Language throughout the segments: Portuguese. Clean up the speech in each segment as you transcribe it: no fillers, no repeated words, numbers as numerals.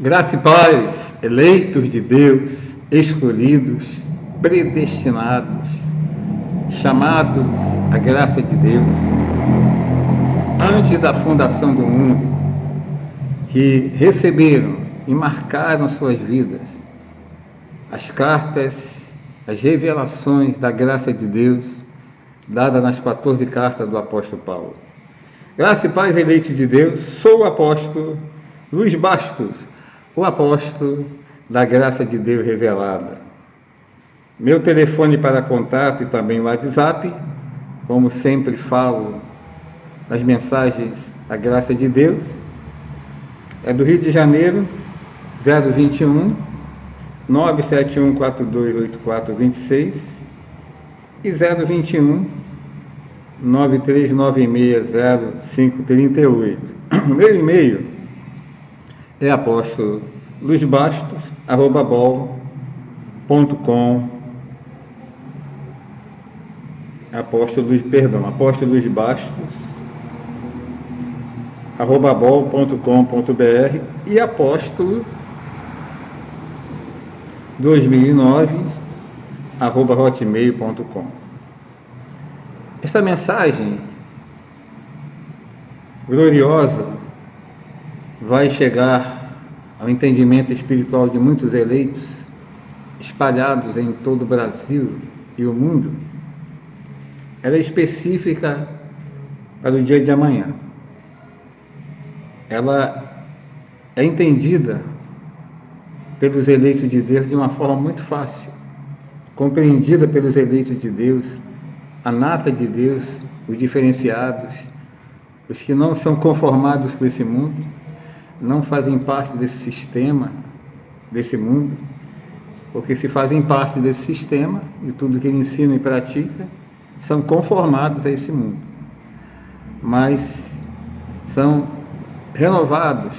Graça e paz, eleitos de Deus, escolhidos, predestinados, chamados à graça de Deus, antes da fundação do mundo, que receberam e marcaram suas vidas as cartas, as revelações da graça de Deus, dadas nas 14 cartas do apóstolo Paulo. Graça e paz, eleitos de Deus, sou o apóstolo Luiz Bastos, o apóstolo da graça de Deus revelada. Meu telefone para contato e também o WhatsApp, como sempre falo nas mensagens da graça de Deus, é do Rio de Janeiro, 021 971 428426 e 021 93960538. Meu e-mail é apóstolo Luiz Bastos, @bol.com, apóstolo Luiz Bastos, @bol.com.br e apóstolo 2009, @hotmail.com. Esta mensagem gloriosa vai chegar ao entendimento espiritual de muitos eleitos espalhados em todo o Brasil e o mundo. Ela é específica para o dia de amanhã. Ela é entendida pelos eleitos de Deus de uma forma muito fácil, compreendida pelos eleitos de Deus, a nata de Deus, os diferenciados, os que não são conformados com esse mundo, não fazem parte desse sistema, desse mundo, porque se fazem parte desse sistema, de tudo que ele ensina e pratica, são conformados a esse mundo, mas são renovados,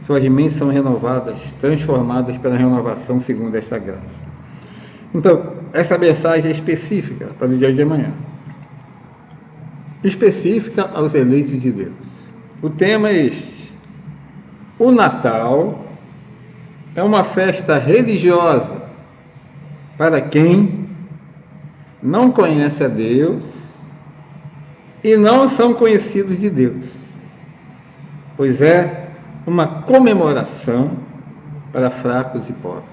suas mentes são renovadas, transformadas pela renovação segundo esta graça. Então, essa mensagem é específica para o dia de amanhã, específica aos eleitos de Deus. O tema é este: o Natal é uma festa religiosa para quem não conhece a Deus e não são conhecidos de Deus, pois é uma comemoração para fracos e pobres.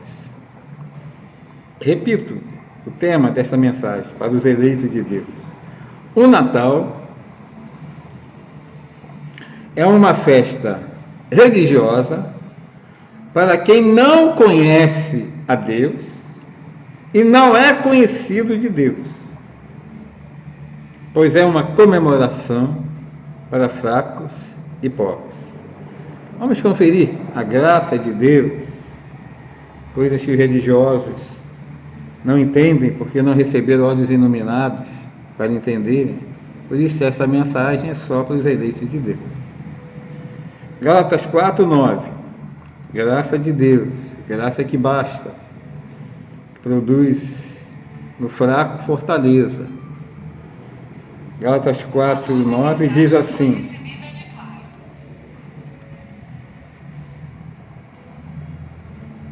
Repito o tema desta mensagem para os eleitos de Deus: o Natal é uma festa religiosa para quem não conhece a Deus e não é conhecido de Deus, pois é uma comemoração para fracos e pobres. Vamos conferir a graça de Deus, coisas que os religiosos não entendem porque não receberam olhos iluminados para entenderem. Por isso essa mensagem é só para os eleitos de Deus. Gálatas 4:9, graça de Deus, graça que basta, produz no fraco fortaleza. Gálatas 4:9 diz assim: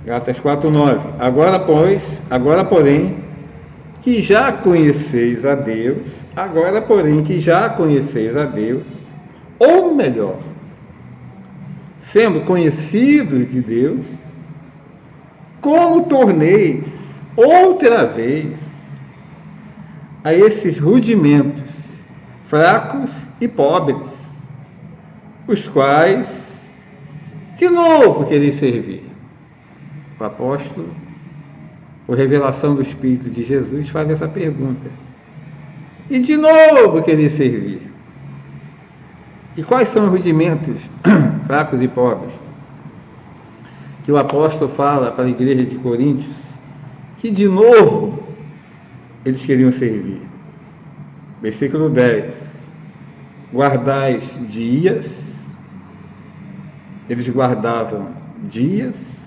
Gálatas 4:9, agora porém que já conheceis a Deus, ou melhor, sendo conhecidos de Deus, como torneis outra vez a esses rudimentos fracos e pobres, os quais de novo quereis servir. O apóstolo, por revelação do Espírito de Jesus, faz essa pergunta: e de novo quereis servir? E quais são os rudimentos fracos e pobres que o apóstolo fala para a igreja de Coríntios que de novo eles queriam servir? Versículo 10: guardais dias, eles guardavam dias,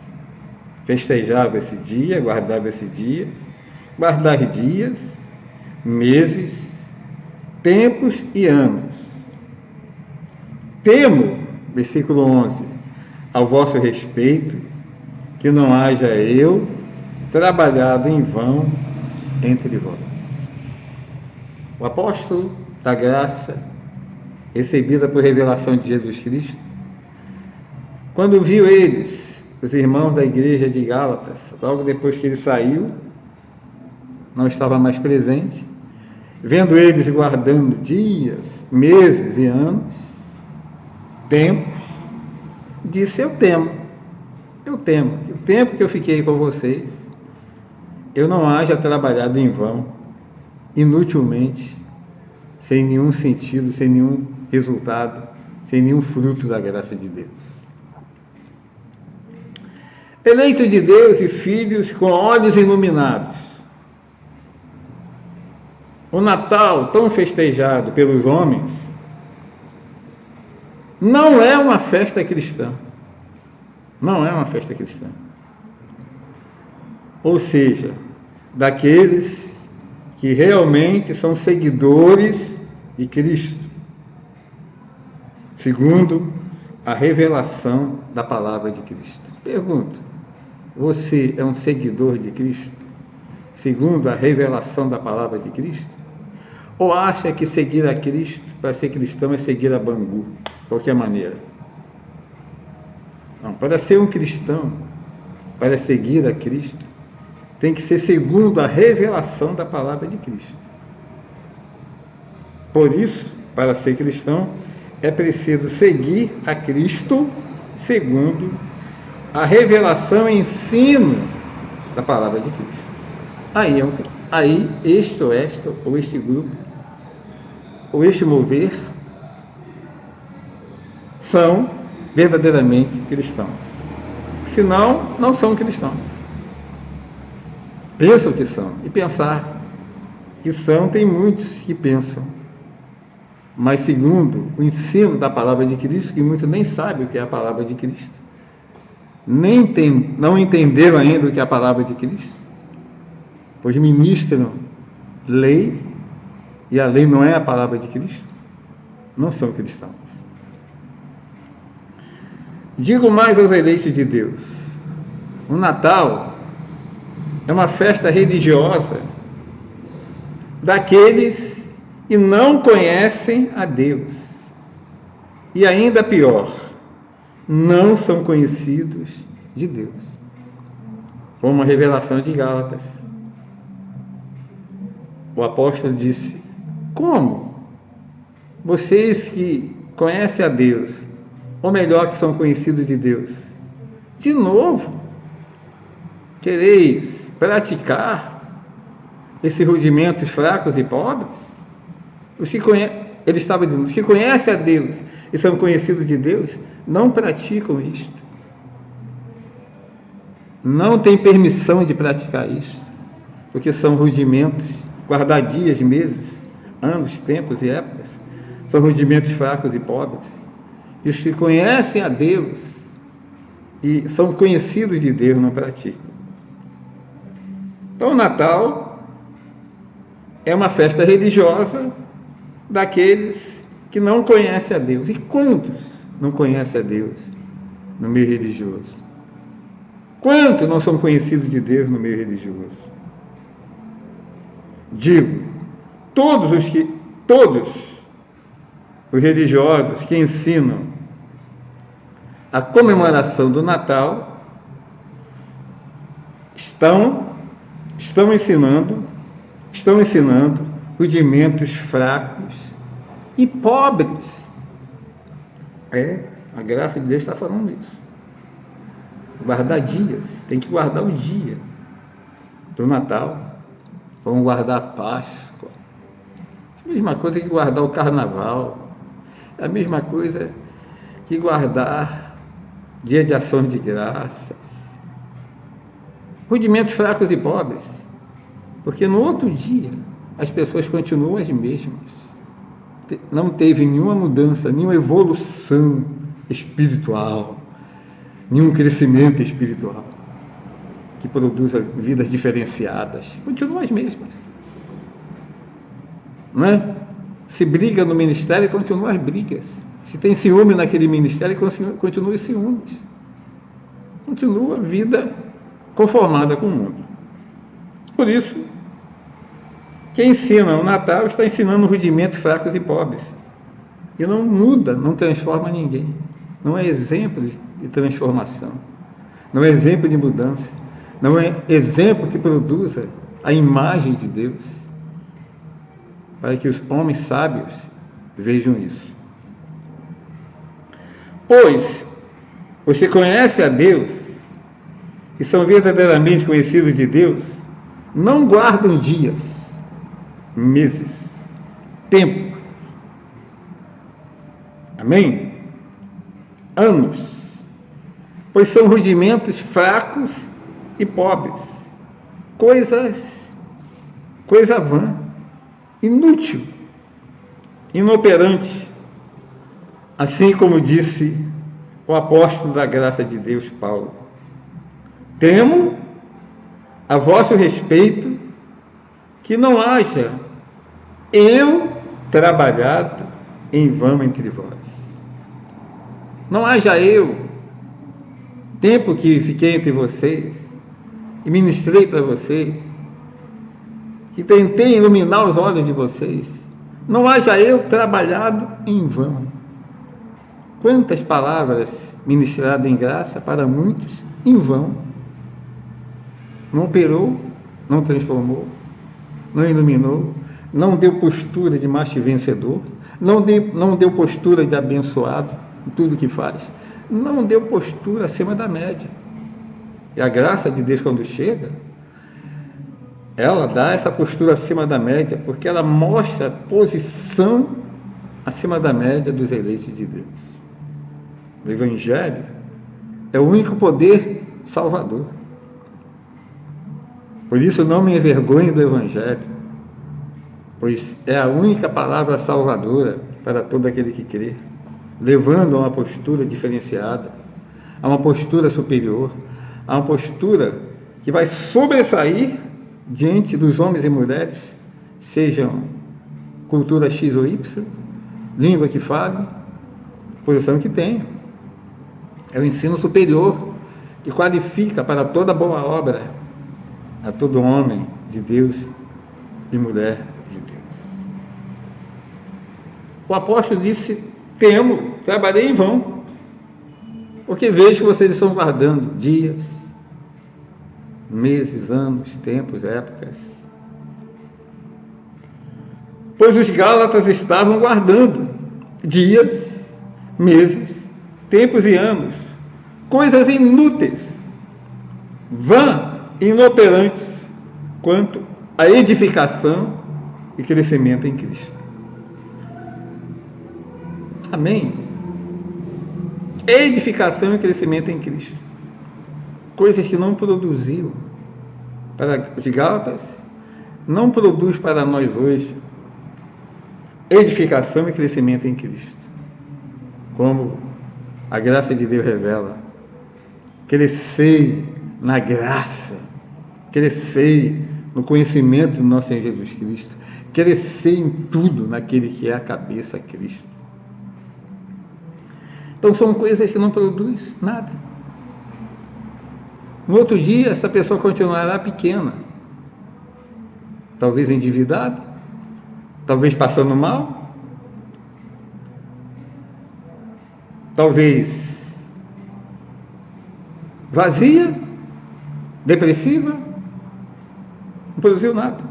festejavam esse dia, guardavam esse dia, guardar dias, meses, tempos e anos. Temo, versículo 11, ao vosso respeito, que não haja eu trabalhado em vão entre vós. O apóstolo da graça, recebida por revelação de Jesus Cristo, quando viu eles, os irmãos da igreja de Gálatas, logo depois que ele saiu, não estava mais presente, vendo eles guardando dias, meses e anos, tempos, disse: eu temo que o tempo que eu fiquei com vocês, eu não haja trabalhado em vão, inutilmente, sem nenhum sentido, sem nenhum resultado, sem nenhum fruto da graça de Deus. Eleito de Deus e filhos com olhos iluminados, o Natal, tão festejado pelos homens, não é uma festa cristã. Não é uma festa cristã. Ou seja, daqueles que realmente são seguidores de Cristo, segundo a revelação da palavra de Cristo. Pergunto: você é um seguidor de Cristo, segundo a revelação da palavra de Cristo? Ou acha que seguir a Cristo, para ser cristão, é seguir a Bangu, de qualquer maneira? Não, para ser um cristão, para seguir a Cristo, tem que ser segundo a revelação da palavra de Cristo. Por isso, para ser cristão, é preciso seguir a Cristo segundo a revelação e ensino da palavra de Cristo. Aí este ou esta, ou este grupo, ou este mover, são verdadeiramente cristãos. Senão, não são cristãos. Pensam que são. E pensar que são, tem muitos que pensam. Mas segundo o ensino da palavra de Cristo, que muitos nem sabem o que é a palavra de Cristo, não entenderam ainda o que é a palavra de Cristo, pois ministram lei, e a lei não é a palavra de Cristo, não são cristãos. Digo mais aos eleitos de Deus: o Natal é uma festa religiosa daqueles que não conhecem a Deus, e ainda pior, não são conhecidos de Deus, como a revelação de Gálatas. O apóstolo disse: como vocês que conhecem a Deus, ou melhor, que são conhecidos de Deus, de novo quereis praticar esses rudimentos fracos e pobres? Ele estava dizendo: os que conhecem a Deus e são conhecidos de Deus não praticam isto, não têm permissão de praticar isto, porque são rudimentos, guardar dias, meses, anos, tempos e épocas, são rudimentos fracos e pobres. E os que conhecem a Deus e são conhecidos de Deus não praticam. Então o Natal é uma festa religiosa daqueles que não conhecem a Deus. E quantos não conhecem a Deus no meio religioso? Quantos não são conhecidos de Deus no meio religioso? Digo, todos os religiosos que ensinam a comemoração do Natal estão ensinando rudimentos fracos e pobres. A graça de Deus está falando isso. Guardar dias, tem que guardar o dia do Natal. Vamos guardar a Páscoa. A mesma coisa que guardar o Carnaval. É a mesma coisa que guardar Dia de Ações de Graças. Rudimentos fracos e pobres. Porque no outro dia as pessoas continuam as mesmas. Não teve nenhuma mudança, nenhuma evolução espiritual, nenhum crescimento espiritual que produza vidas diferenciadas. Continuam as mesmas. Não é? Se briga no ministério, continuam as brigas. Se tem ciúme naquele ministério, continua os ciúmes. continua a vida conformada com o mundo. Por isso, quem ensina o Natal está ensinando rudimentos fracos e pobres. E não muda, não transforma ninguém. Não é exemplo de transformação. Não é exemplo de mudança. Não é exemplo que produza a imagem de Deus. Para que os homens sábios vejam isso. Pois os que conhecem a Deus e são verdadeiramente conhecidos de Deus, não guardam dias, meses, tempo. Amém? Anos. Pois são rudimentos fracos e pobres. Coisa vã, inútil, inoperante. Assim como disse o apóstolo da graça de Deus, Paulo. Temo a vosso respeito que não haja eu trabalhado em vão entre vós. Não haja eu, tempo que fiquei entre vocês e ministrei para vocês, que tentei iluminar os olhos de vocês, não haja eu trabalhado em vão. Quantas palavras ministradas em graça para muitos em vão. Não operou, não transformou, não iluminou, não deu postura de macho vencedor, não deu postura de abençoado em tudo que faz, não deu postura acima da média. E a graça de Deus, quando chega, ela dá essa postura acima da média, porque ela mostra a posição acima da média dos eleitos de Deus. O Evangelho é o único poder salvador. Por isso não me envergonhe do Evangelho, pois é a única palavra salvadora para todo aquele que crê, levando a uma postura diferenciada, a uma postura superior, a uma postura que vai sobressair diante dos homens e mulheres, sejam cultura X ou Y, língua que fale, posição que tenha. É o ensino superior que qualifica para toda boa obra a todo homem de Deus e mulher de Deus. O apóstolo disse: temo, trabalhei em vão, porque vejo que vocês estão guardando dias, meses, anos, tempos, épocas. Pois os Gálatas estavam guardando dias, meses, tempos e anos, coisas inúteis, vã e inoperantes quanto à edificação e crescimento em Cristo. Amém? Edificação e crescimento em Cristo. Coisas que não produziu para os Gálatas, não produz para nós hoje. Edificação e crescimento em Cristo. Como a graça de Deus revela. Crescei na graça, crescei no conhecimento do nosso Senhor Jesus Cristo, crescei em tudo naquele que é a cabeça, Cristo. Então são coisas que não produzem nada. No outro dia, essa pessoa continuará pequena, talvez endividada, talvez passando mal, talvez vazia, depressiva, não produziu nada.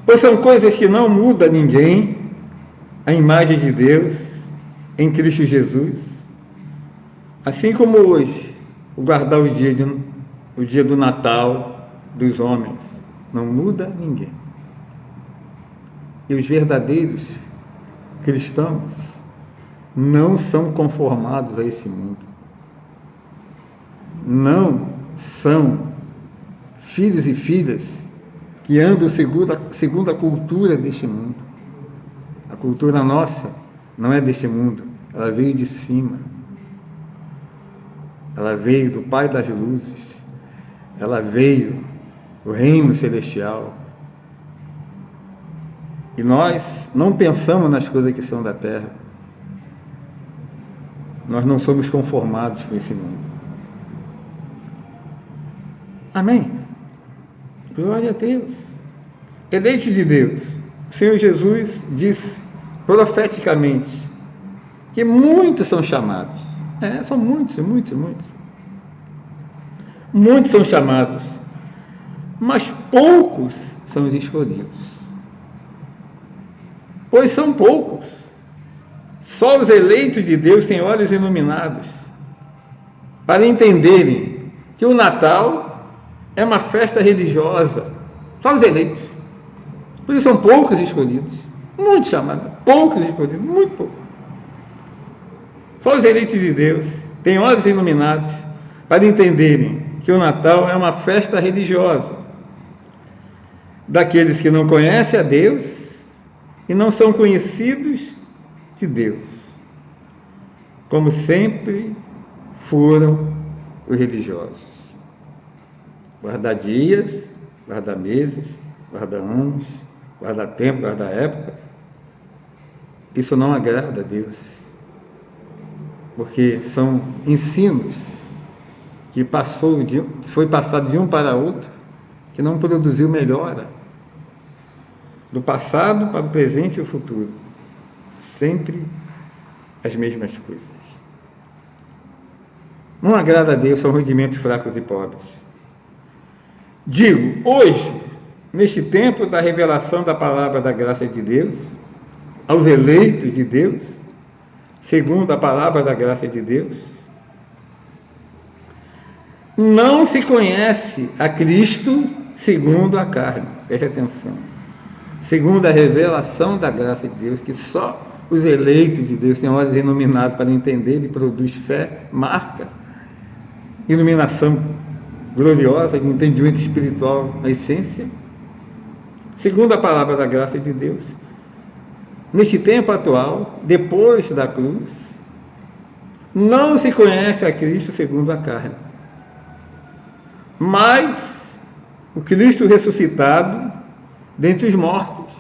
Pois são coisas que não mudam ninguém, a imagem de Deus em Cristo Jesus. Assim como hoje, o guardar o dia do Natal dos homens, não muda ninguém. E os verdadeiros cristãos não são conformados a esse mundo. Não são filhos e filhas que andam segundo a cultura deste mundo. A cultura nossa não é deste mundo, ela veio de cima. Ela veio do Pai das Luzes, ela veio do reino celestial. E nós não pensamos nas coisas que são da terra. nós não somos conformados com esse mundo. Amém? Glória a Deus. Eleito de Deus, o Senhor Jesus disse profeticamente que muitos são chamados. São muitos. Muitos são chamados, mas poucos são os escolhidos. Pois são poucos. Só os eleitos de Deus têm olhos iluminados para entenderem que o Natal é uma festa religiosa. Só os eleitos. Por isso são poucos escolhidos. Muitos chamados, poucos escolhidos, muito poucos. Só os eleitos de Deus têm olhos iluminados para entenderem que o Natal é uma festa religiosa daqueles que não conhecem a Deus e não são conhecidos de Deus, como sempre foram os religiosos. Guardar dias, guardar meses, guardar anos, guardar tempo, guardar época, isso não agrada a Deus, porque são ensinos que foi passado de um para outro, que não produziu melhora, do passado para o presente e o futuro, sempre as mesmas coisas. Não agrada a Deus, são rudimentos fracos e pobres. Digo, hoje, neste tempo da revelação da palavra da graça de Deus, aos eleitos de Deus, segundo a palavra da graça de Deus, não se conhece a Cristo segundo a carne. Preste atenção. Segundo a revelação da graça de Deus, que só os eleitos de Deus têm olhos iluminados para entender, ele produz fé, marca, iluminação gloriosa de entendimento espiritual na essência. Segundo a palavra da graça de Deus, neste tempo atual, depois da cruz, não se conhece a Cristo segundo a carne, mas o Cristo ressuscitado dentre os mortos,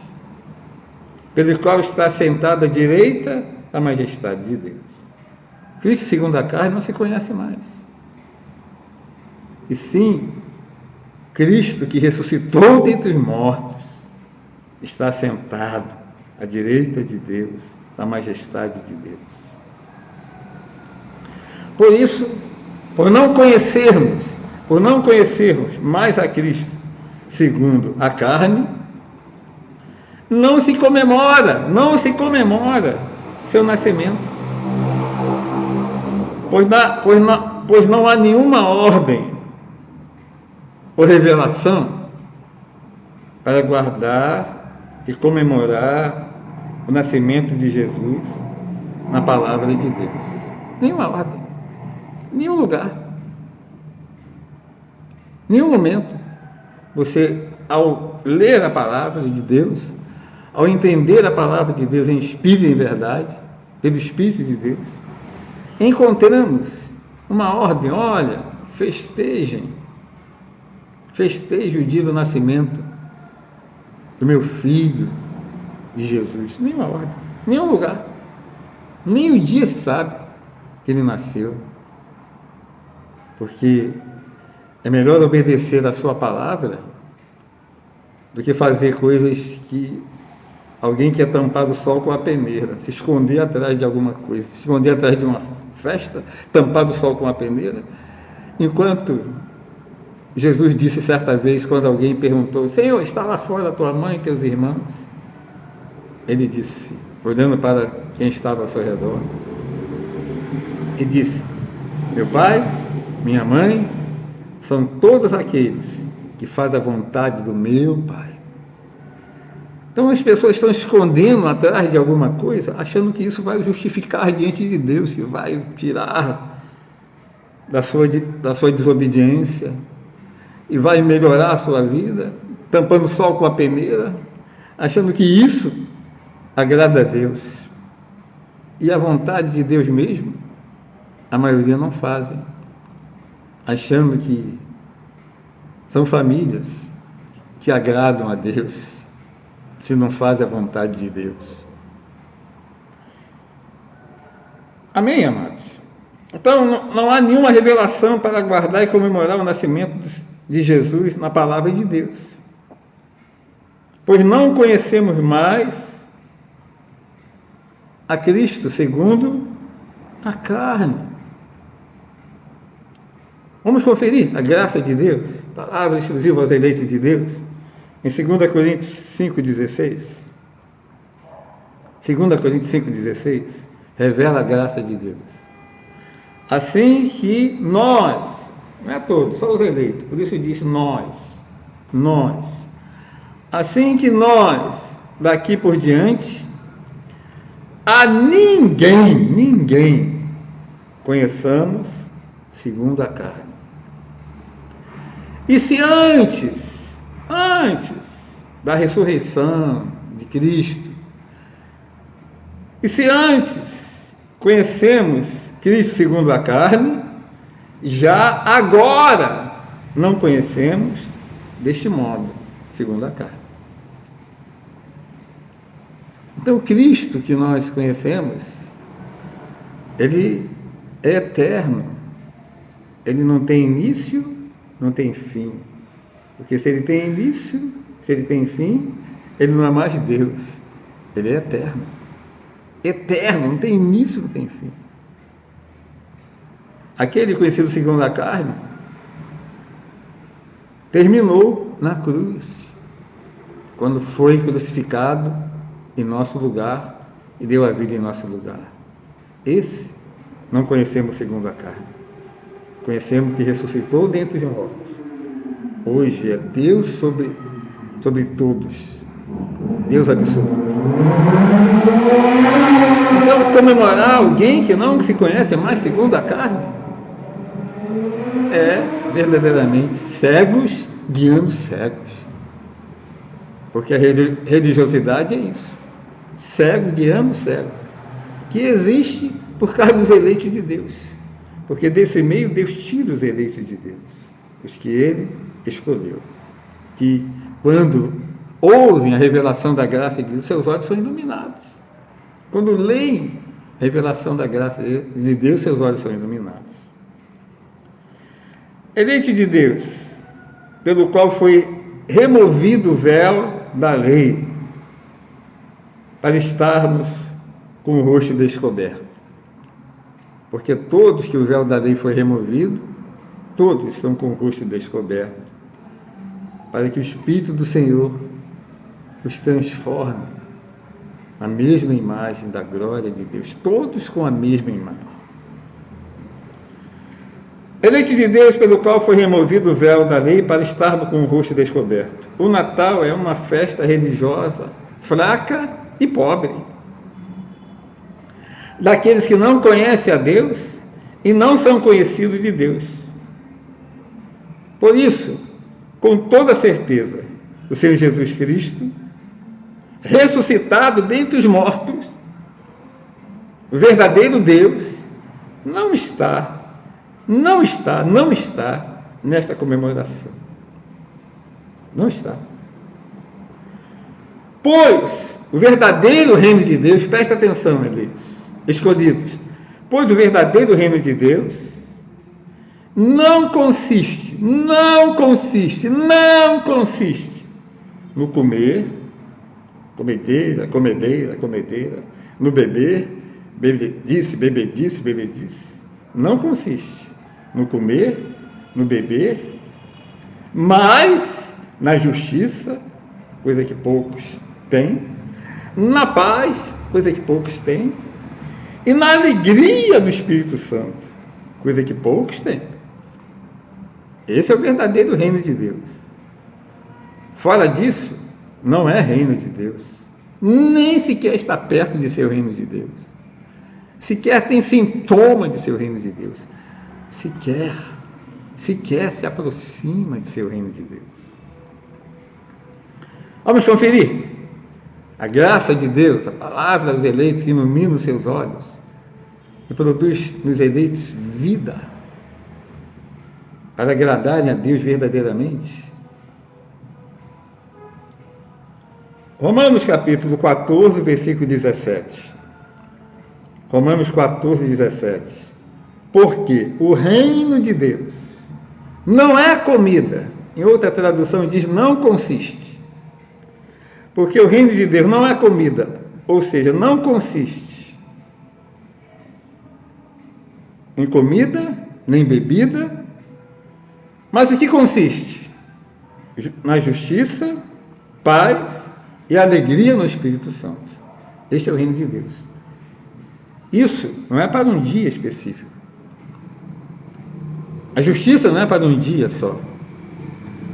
pelo qual está sentado à direita da majestade de Deus. Cristo segundo a carne não se conhece mais. E sim, Cristo que ressuscitou dentre os mortos, está sentado à direita de Deus, da majestade de Deus. Por isso, por não conhecermos mais a Cristo segundo a carne, não se comemora seu nascimento, pois não há nenhuma ordem ou revelação para guardar e comemorar o nascimento de Jesus na palavra de Deus. Nenhuma ordem, nenhum lugar, nenhum momento. Você, ao ler a palavra de Deus, ao entender a palavra de Deus em espírito e em verdade, pelo Espírito de Deus, encontramos uma ordem. Olha, festeje o dia do nascimento do meu filho, de Jesus. Nenhuma ordem, nenhum lugar, nem o dia se sabe que ele nasceu, porque é melhor obedecer a sua palavra do que fazer coisas que alguém quer tampar o sol com a peneira, se esconder atrás de alguma coisa, se esconder atrás de uma festa, tampar o sol com a peneira. Enquanto Jesus disse certa vez, quando alguém perguntou: Senhor, está lá fora tua mãe e teus irmãos? Ele disse, olhando para quem estava ao seu redor, e disse: meu pai, minha mãe, são todos aqueles que fazem a vontade do meu Pai. Então as pessoas estão escondendo atrás de alguma coisa, achando que isso vai justificar diante de Deus, que vai tirar da sua desobediência e vai melhorar a sua vida, tampando o sol com a peneira, achando que isso agrada a Deus. E a vontade de Deus mesmo, a maioria não fazem, achando que são famílias que agradam a Deus, se não fazem a vontade de Deus. Amém, amados? Então, não há nenhuma revelação para guardar e comemorar o nascimento de Jesus na palavra de Deus. Pois não conhecemos mais a Cristo segundo a carne. Vamos conferir a graça de Deus, palavra exclusiva aos eleitos de Deus, em 2 Coríntios 5,16. 2 Coríntios 5,16 revela a graça de Deus. Assim que nós, não é todos, só os eleitos, por isso diz nós, assim que nós, daqui por diante, a ninguém conheçamos segundo a carne. E se antes da ressurreição de Cristo, e se antes conhecemos Cristo segundo a carne, já agora não conhecemos deste modo, segundo a carne. Então, Cristo que nós conhecemos, Ele é eterno, Ele não tem início, não tem fim. Porque se Ele tem início, se Ele tem fim, Ele não é mais Deus, Ele é eterno. Eterno, não tem início, não tem fim. Aquele conhecido segundo a carne terminou na cruz, quando foi crucificado em nosso lugar e deu a vida em nosso lugar. Esse não conhecemos segundo a carne. Conhecemos que ressuscitou dentre os mortos. Hoje é Deus sobre todos. Deus absoluto. Então, comemorar alguém que não se conhece mais segundo a carne é verdadeiramente cegos guiando cegos. Porque a religiosidade é isso. Cego guiando cego. Que existe por causa dos eleitos de Deus. Porque desse meio Deus tira os eleitos de Deus. Os que Ele escolheu. Que quando ouvem a revelação da graça de Deus, seus olhos são iluminados. Quando leem a revelação da graça de Deus, seus olhos são iluminados. Eleito de Deus, pelo qual foi removido o véu da lei, para estarmos com o rosto descoberto. Porque todos que o véu da lei foi removido, todos estão com o rosto descoberto, para que o Espírito do Senhor os transforme na mesma imagem da glória de Deus, todos com a mesma imagem. Eleito de Deus, pelo qual foi removido o véu da lei para estarmos com o rosto descoberto. O Natal é uma festa religiosa fraca e pobre, daqueles que não conhecem a Deus e não são conhecidos de Deus. Por isso, com toda certeza, o Senhor Jesus Cristo, ressuscitado dentre os mortos, o verdadeiro Deus, não está nesta comemoração. Não está. Pois o verdadeiro reino de Deus, presta atenção, eleitos, escolhidos, pois o verdadeiro reino de Deus não consiste no comer, comedeira, no beber, bebedice. Não consiste no comer, no beber, mas na justiça, coisa que poucos têm, na paz, coisa que poucos têm, e na alegria do Espírito Santo, coisa que poucos têm. Esse é o verdadeiro reino de Deus. Fora disso, não é reino de Deus. Nem sequer está perto de ser o reino de Deus. Sequer tem sintoma de ser o reino de Deus. Sequer se aproxima de ser o reino de Deus. Vamos conferir. A graça de Deus, a palavra dos eleitos que ilumina os seus olhos e produz nos eleitos vida para agradarem a Deus verdadeiramente. Romanos capítulo 14, versículo 17. Romanos 14, 17. Porque o reino de Deus não é comida. Em outra tradução diz não consiste. Porque o reino de Deus não é comida, ou seja, não consiste em comida, nem bebida, mas o que consiste? Na justiça, paz e alegria no Espírito Santo. Este é o reino de Deus. Isso não é para um dia específico. A justiça não é para um dia só.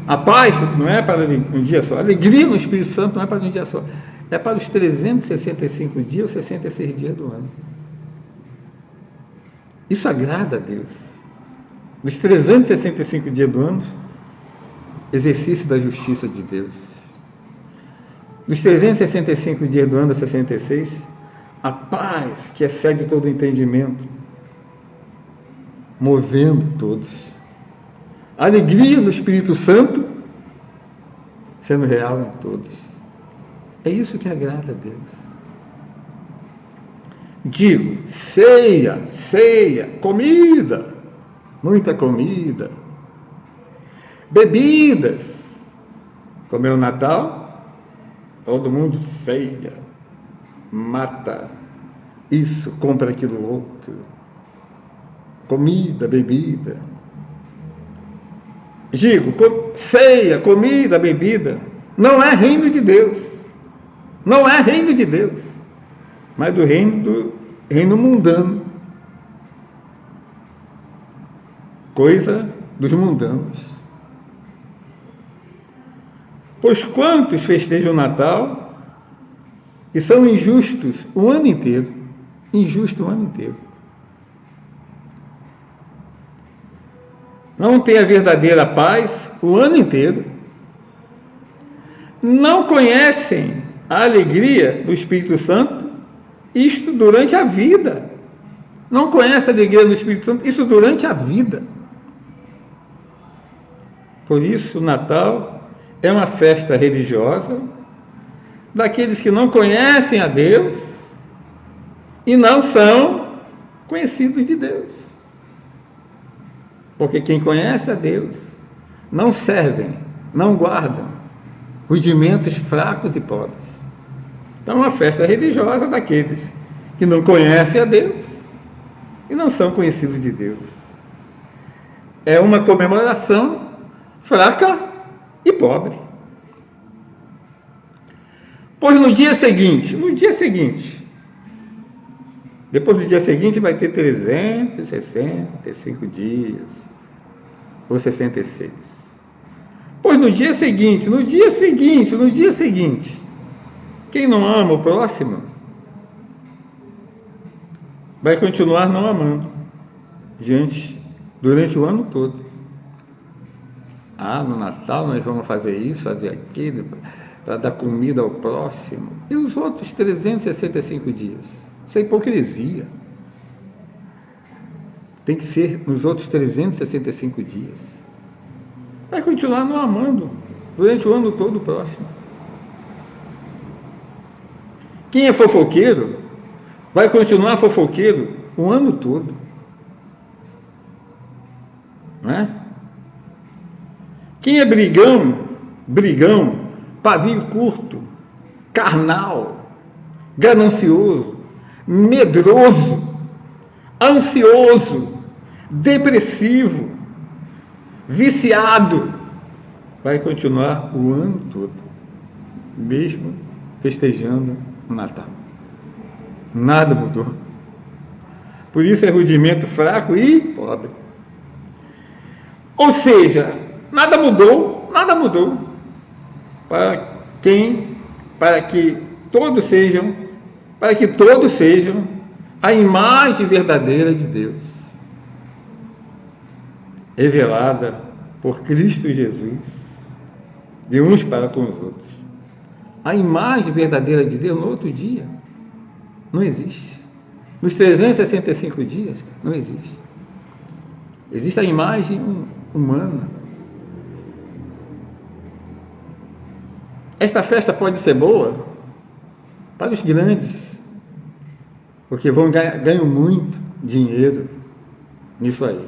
A paz não é para um dia só. A alegria no Espírito Santo não é para um dia só. É para os 365 dias ou 66 dias do ano. Isso agrada a Deus. Nos 365 dias do ano, exercício da justiça de Deus. Nos 365 dias do ano, 66, a paz que excede todo entendimento, movendo todos. A alegria do Espírito Santo, sendo real em todos. É isso que agrada a Deus. Digo, ceia, comida, muita comida, bebidas, como é o Natal, todo mundo ceia, mata, isso, compra aquilo outro, comida, bebida. Digo, ceia, comida, bebida, não é reino de Deus, não é reino de Deus, mas do reino mundano, coisa dos mundanos. Pois quantos festejam o Natal e são injustos o ano inteiro, injusto o ano inteiro. Não tem a verdadeira paz o ano inteiro. Não conhecem a alegria do Espírito Santo, isto durante a vida. Não conhecem a alegria do Espírito Santo, isso durante a vida. Por isso, o Natal é uma festa religiosa daqueles que não conhecem a Deus e não são conhecidos de Deus. Porque quem conhece a Deus não servem, não guardam rudimentos fracos e pobres. Então é uma festa religiosa daqueles que não conhecem a Deus e não são conhecidos de Deus. É uma comemoração fraca e pobre. Pois no dia seguinte, depois do dia seguinte vai ter 365 dias, ou 66. Pois no dia seguinte, quem não ama o próximo, vai continuar não amando, durante o ano todo. No Natal nós vamos fazer isso, fazer aquilo, para dar comida ao próximo. E os outros 365 dias? Isso é hipocrisia. Tem que ser nos outros 365 dias. Vai continuar não amando durante o ano todo o próximo. Quem é fofoqueiro vai continuar fofoqueiro o ano todo. Não é? Quem é brigão, pavio curto, carnal, ganancioso, medroso, ansioso, depressivo, viciado, vai continuar o ano todo, mesmo festejando o Natal. Nada mudou. Por isso é rudimento fraco e pobre. Ou seja, nada mudou para que todos sejam a imagem verdadeira de Deus, revelada por Cristo Jesus, de uns para com os outros. A imagem verdadeira de Deus no outro dia não existe. Nos 365 dias não existe. Existe a imagem humana. Esta festa pode ser boa para os grandes, porque ganham muito dinheiro, nisso aí.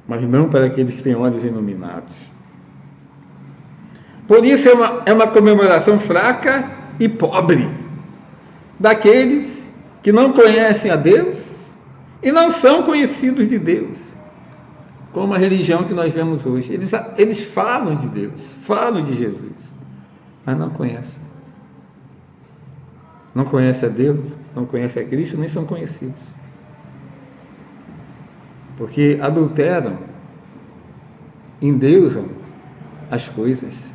Mas não para aqueles que têm olhos iluminados. Por isso é uma comemoração fraca e pobre daqueles que não conhecem a Deus e não são conhecidos de Deus, como a religião que nós vemos hoje. Eles falam de Deus, falam de Jesus, mas não conhecem. Não conhecem a Deus, não conhecem a Cristo, nem são conhecidos. Porque adulteram, endeusam as coisas.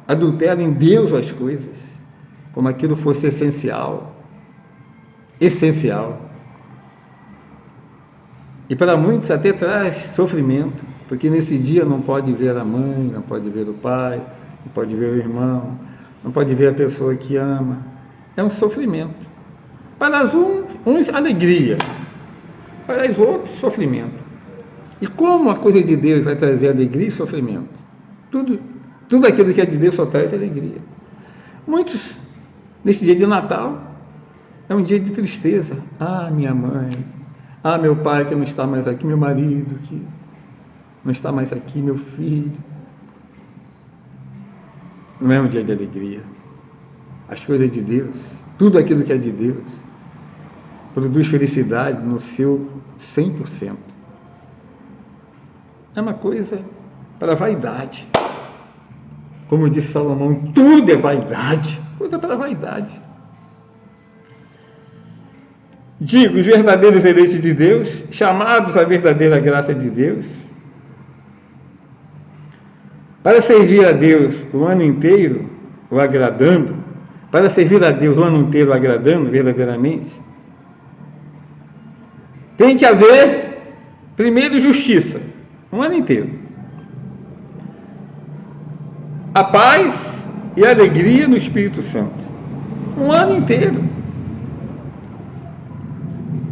Adulteram, endeusam as coisas, como aquilo fosse essencial. Essencial. E para muitos até traz sofrimento, porque nesse dia não pode ver a mãe, não pode ver o pai, não pode ver o irmão, não pode ver a pessoa que ama. É um sofrimento. Para uns alegria, para os outros sofrimento. E como a coisa de Deus vai trazer alegria e sofrimento? Tudo aquilo que é de Deus só traz alegria. Muitos, nesse dia de Natal, é um dia de tristeza. Ah, minha mãe, ah, meu pai que não está mais aqui, meu marido que não está mais aqui, meu filho. Não é um dia de alegria. As coisas de Deus, tudo aquilo que é de Deus, produz felicidade no seu 100%. É uma coisa para vaidade. Como disse Salomão, tudo é vaidade, coisa para vaidade. Digo, os verdadeiros eleitos de Deus, chamados à verdadeira graça de Deus, para servir a Deus o ano inteiro, o agradando, para servir a Deus o ano inteiro agradando verdadeiramente, tem que haver, primeiro, justiça, um ano inteiro. A paz e a alegria no Espírito Santo, um ano inteiro.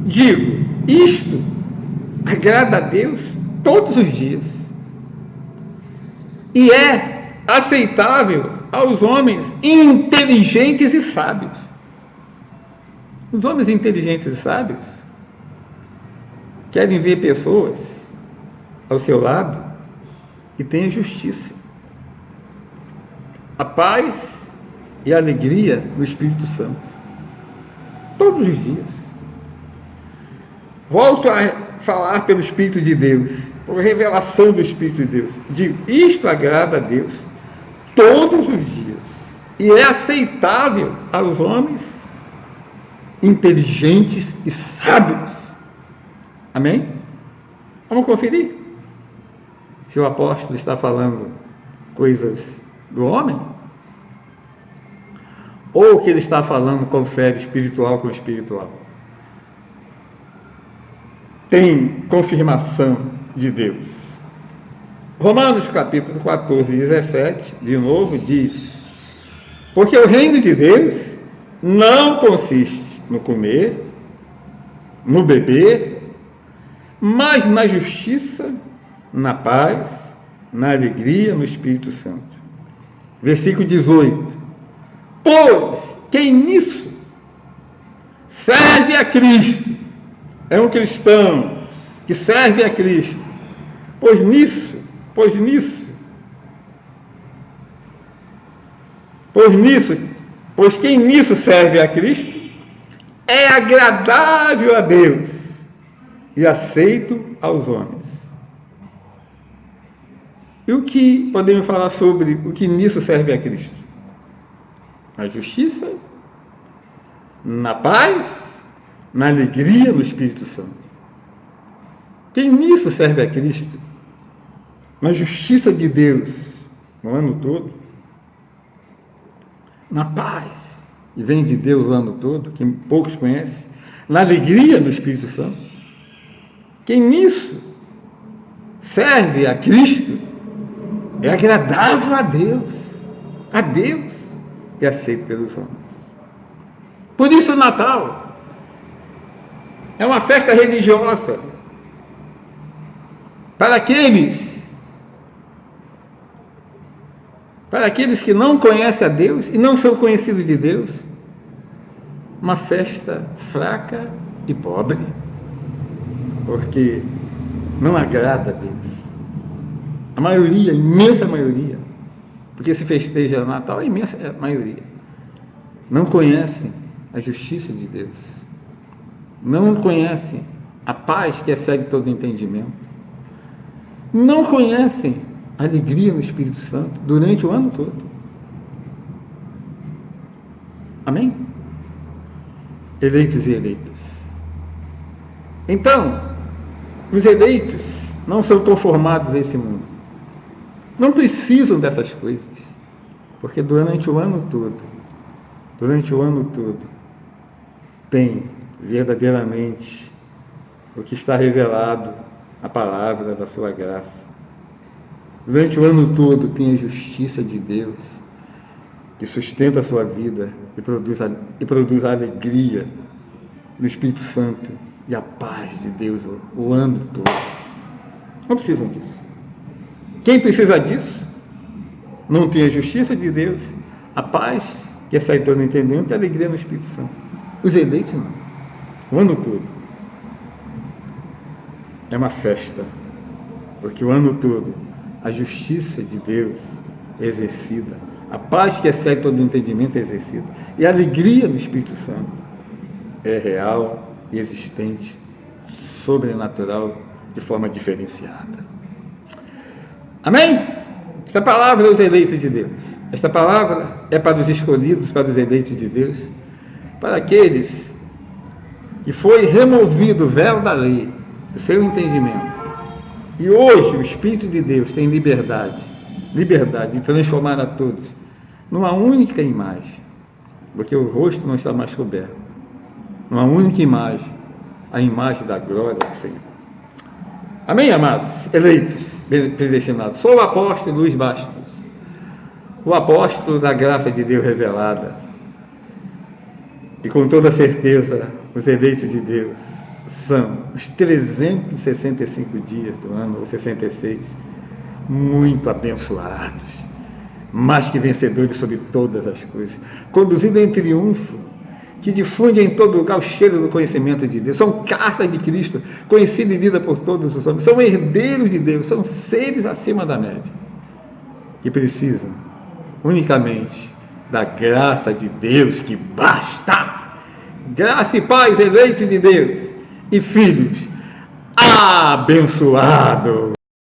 Digo, isto agrada a Deus todos os dias e é aceitável aos homens inteligentes e sábios. Os homens inteligentes e sábios querem ver pessoas ao seu lado que tenham justiça, a paz e a alegria no Espírito Santo, todos os dias. Volto a falar pelo Espírito de Deus, por revelação do Espírito de Deus. Digo, isto agrada a Deus todos os dias e é aceitável aos homens inteligentes e sábios. Amém? Vamos conferir se o apóstolo está falando coisas do homem ou que ele está falando confere espiritual com espiritual. Tem confirmação de Deus. Romanos capítulo 14, 17, de novo, diz: porque o reino de Deus não consiste no comer, no beber, mas na justiça, na paz, na alegria, no Espírito Santo. Versículo 18: pois quem nisso serve a Cristo, é um cristão que serve a Cristo, pois quem nisso serve a Cristo é agradável a Deus e aceito aos homens. E o que podemos falar sobre o que nisso serve a Cristo? Na justiça, na paz, na alegria no Espírito Santo. Quem nisso serve a Cristo, na justiça de Deus, no ano todo, na paz, e vem de Deus o ano todo, que poucos conhecem, na alegria no Espírito Santo. Quem nisso serve a Cristo, é agradável a Deus, e aceito pelos homens. Por isso o Natal é uma festa religiosa para aqueles que não conhecem a Deus e não são conhecidos de Deus, uma festa fraca e pobre, porque não agrada a Deus. A maioria, a imensa maioria, porque se festeja o Natal, a imensa maioria, não conhecem a justiça de Deus, não conhecem a paz que excede todo entendimento, não conhecem a alegria no Espírito Santo durante o ano todo. Amém? Eleitos e eleitas. Então, os eleitos não são conformados a esse mundo. Não precisam dessas coisas, porque durante o ano todo, tem verdadeiramente o que está revelado, a palavra da sua graça. Durante o ano todo tem a justiça de Deus, que sustenta a sua vida e produz a alegria no Espírito Santo e a paz de Deus o ano todo. Não precisam disso. Quem precisa disso não tem a justiça de Deus, a paz que excede todo entendimento e a alegria no Espírito Santo. Os eleitos não. O ano todo é uma festa, porque o ano todo a justiça de Deus é exercida, a paz que excede todo entendimento é exercida, e a alegria no Espírito Santo é real e existente, sobrenatural, de forma diferenciada. Amém? Esta palavra é os eleitos de Deus. Esta palavra é para os escolhidos, para os eleitos de Deus, para aqueles que foi removido o véu da lei, do seu entendimento. E hoje o Espírito de Deus tem liberdade de transformar a todos numa única imagem, porque o rosto não está mais coberto, numa única imagem, a imagem da glória do Senhor. Amém, amados, eleitos, predestinados. Sou o apóstolo Luiz Bastos, o apóstolo da graça de Deus revelada, e com toda certeza os eleitos de Deus são os 365 dias do ano, ou 66, muito abençoados, mais que vencedores sobre todas as coisas, conduzidos em triunfo, que difunde em todo lugar o cheiro do conhecimento de Deus, são carta de Cristo, conhecida e lida por todos os homens, são herdeiros de Deus, são seres acima da média, que precisam unicamente da graça de Deus, que basta. Graça e paz, eleitos de Deus e filhos abençoados.